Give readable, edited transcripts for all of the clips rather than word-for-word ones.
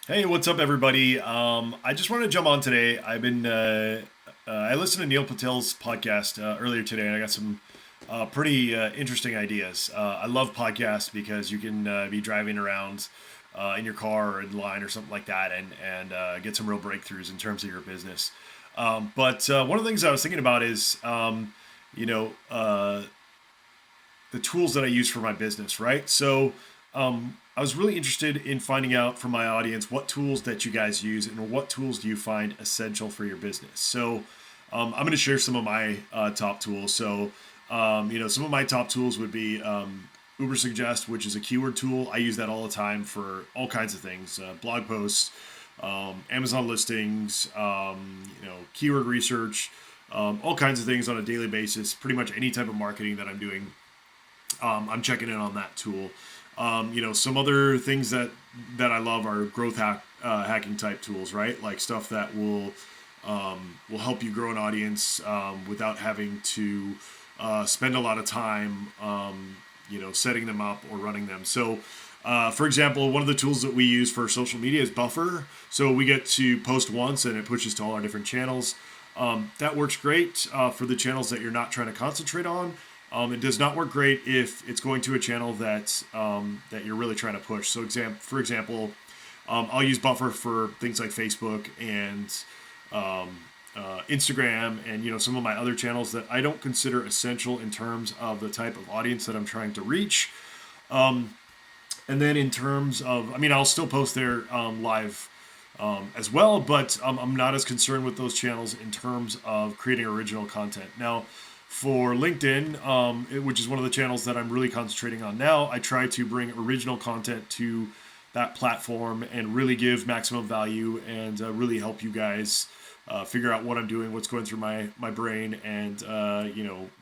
Hey, what's up, everybody? I just wanted to jump on today. I listened to Neil Patel's podcast earlier today, and I got some pretty interesting ideas. I love podcasts because you can be driving around in your car or in line or something like that, and get some real breakthroughs in terms of your business. But one of the things I was thinking about is, you know, uh, the tools that I use for my business, right? So I was really interested in finding out from my audience what tools that you guys use and what tools do you find essential for your business. I'm going to share some of my top tools. Some of my top tools would be Uber Suggest, which is a keyword tool. I use that all the time for all kinds of things, blog posts, Amazon listings, keyword research, all kinds of things on a daily basis. Pretty much any type of marketing that I'm doing, I'm checking in on that tool. Some other things that I love are hacking type tools, right? Like stuff that will help you grow an audience without having to spend a lot of time, setting them up or running them. For example, one of the tools that we use for social media is Buffer. So we get to post once and it pushes to all our different channels. That works great for the channels that you're not trying to concentrate on. It does not work great if it's going to a channel that you're really trying to push. For example, I'll use Buffer for things like Facebook and Instagram, and some of my other channels that I don't consider essential in terms of the type of audience that I'm trying to reach. And then in terms of, I mean, I'll still post there live as well, but I'm not as concerned with those channels in terms of creating original content. Now, for LinkedIn, which is one of the channels that I'm really concentrating on now, I try to bring original content to that platform and really give maximum value and really help you guys figure out what I'm doing, what's going through my brain, and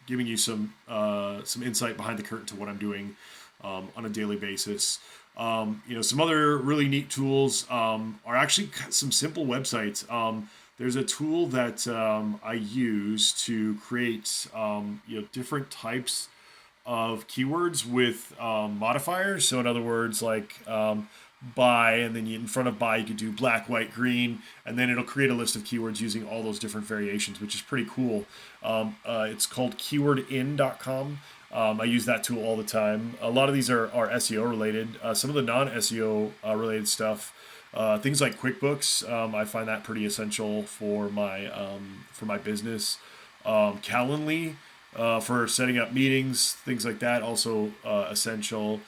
giving you some insight behind the curtain to what I'm doing on a daily basis. Some other really neat tools are actually some simple websites. There's a tool that I use to create different types of keywords with modifiers. So in other words, like buy, and then in front of buy you could do black, white, green, and then it'll create a list of keywords using all those different variations, which is pretty cool. It's called keywordin.com. I use that tool all the time. A lot of these are SEO related. Some of the non SEO related stuff, things like QuickBooks, I find that pretty essential for my business. Calendly for setting up meetings, things like that, also essential.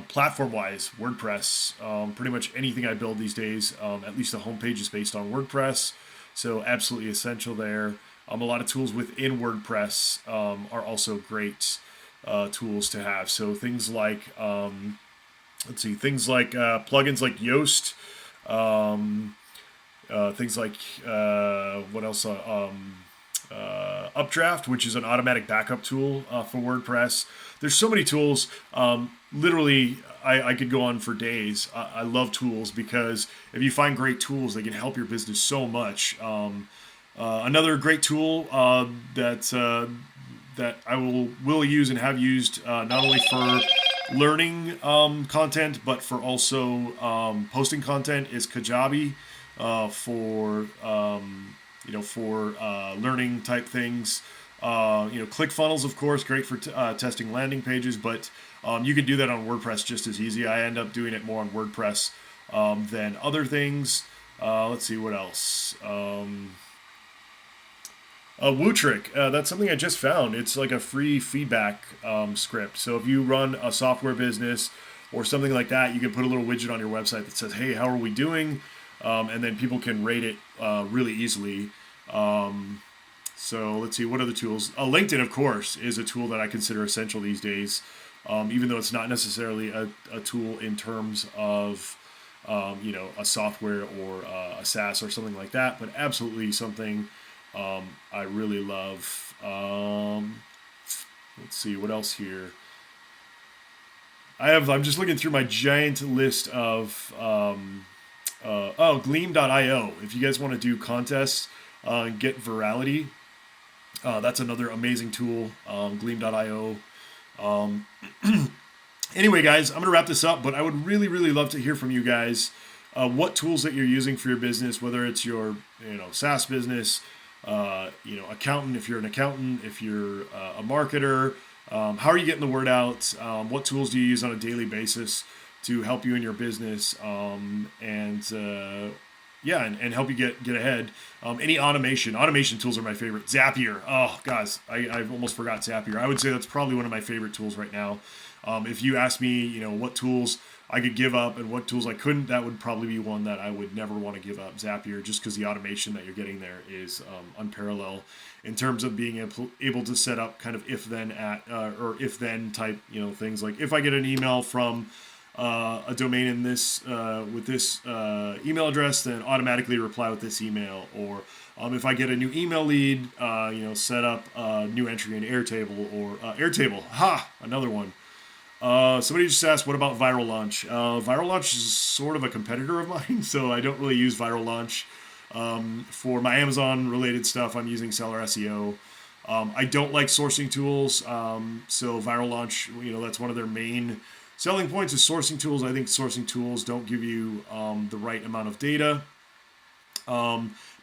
Platform wise, WordPress, pretty much anything I build these days, at least the homepage is based on WordPress, so absolutely essential there. A lot of tools within WordPress are also great tools to have. So things like plugins like Yoast, um, things like what else? Updraft, which is an automatic backup tool for WordPress. There's so many tools. Literally, I could go on for days. I love tools because if you find great tools, they can help your business so much. Another great tool that I will use and have used not only for learning content but for also posting content is Kajabi for learning type things. ClickFunnels, of course, great for testing landing pages, but you could do that on WordPress just as easy. I end up doing it more on WordPress than other things. Let's see what else. Wootrick, that's something I just found. It's like a free feedback script. So if you run a software business or something like that, you can put a little widget on your website that says, "Hey, how are we doing?" And then people can rate it really easily. So let's see, what other tools? LinkedIn, of course, is a tool that I consider essential these days, even though it's not necessarily a tool in terms of a software or a SaaS or something like that, but absolutely something I really love. Let's see what else here. I'm just looking through my giant list of gleam.io. If you guys want to do contests and get virality, that's another amazing tool. Gleam.io. Um, anyway, guys, I'm gonna wrap this up, but I would really, really love to hear from you guys. what tools that you're using for your business, whether it's your SaaS business, accountant, if you're an accountant, if you're a marketer, how are you getting the word out? What tools do you use on a daily basis to help you in your business? And help you get ahead. Any automation tools are my favorite. Zapier. Oh, guys, I almost forgot Zapier. I would say that's probably one of my favorite tools right now. If you ask me, what tools I could give up and what tools I couldn't, that would probably be one that I would never want to give up. Zapier, just because the automation that you're getting there is unparalleled in terms of being able to set up kind of if-then or if-then type things, like if I get an email from a domain in this with this email address, then automatically reply with this email. Or if I get a new email lead, set up a new entry in Airtable or Airtable. Another one. Somebody just asked, what about Viral Launch? Viral Launch is sort of a competitor of mine, so I don't really use Viral Launch. For my Amazon related stuff, I'm using Seller SEO. I don't like sourcing tools, so Viral Launch, that's one of their main selling points is sourcing tools. I think sourcing tools don't give you the right amount of data.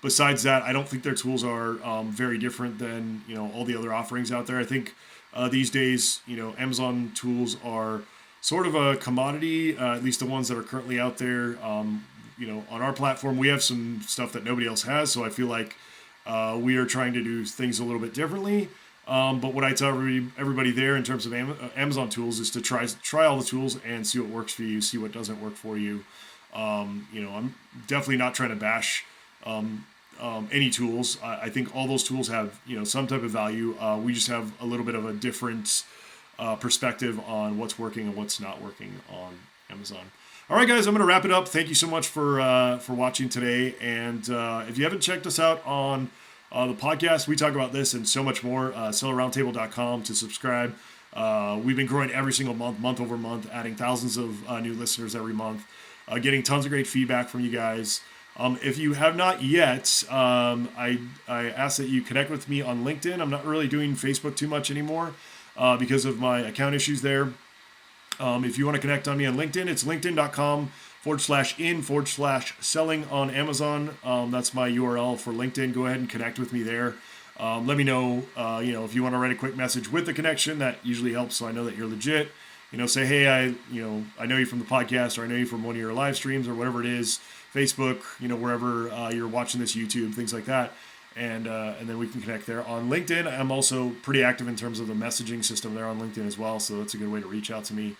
Besides that, I don't think their tools are very different than all the other offerings out there. I think these days, Amazon tools are sort of a commodity, at least the ones that are currently out there. On our platform, we have some stuff that nobody else has, so I feel like we are trying to do things a little bit differently. But what I tell everybody there in terms of Amazon tools is to try all the tools and see what works for you, see what doesn't work for you. I'm definitely not trying to bash any tools. I think all those tools have some type of value. We just have a little bit of a different perspective on what's working and what's not working on Amazon. All right, guys, I'm going to wrap it up. Thank you so much for watching today. And if you haven't checked us out on the podcast, we talk about this and so much more. SellerRoundtable.com to subscribe. We've been growing every single month over month, adding thousands of new listeners every month, getting tons of great feedback from you guys. If you have not yet, I ask that you connect with me on LinkedIn. I'm not really doing Facebook too much anymore because of my account issues there. If you want to connect on me on LinkedIn, it's linkedin.com/in/selling on Amazon. That's my URL for LinkedIn. Go ahead and connect with me there. Let me know, if you want to write a quick message with the connection. That usually helps, so I know that you're legit. Say, hey, I know you from the podcast, or I know you from one of your live streams, or whatever it is, Facebook, wherever you're watching this, YouTube, things like that. And then we can connect there on LinkedIn. I'm also pretty active in terms of the messaging system there on LinkedIn as well, so that's a good way to reach out to me.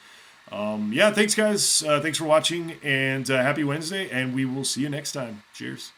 Thanks, guys. Thanks for watching, and happy Wednesday, and we will see you next time. Cheers.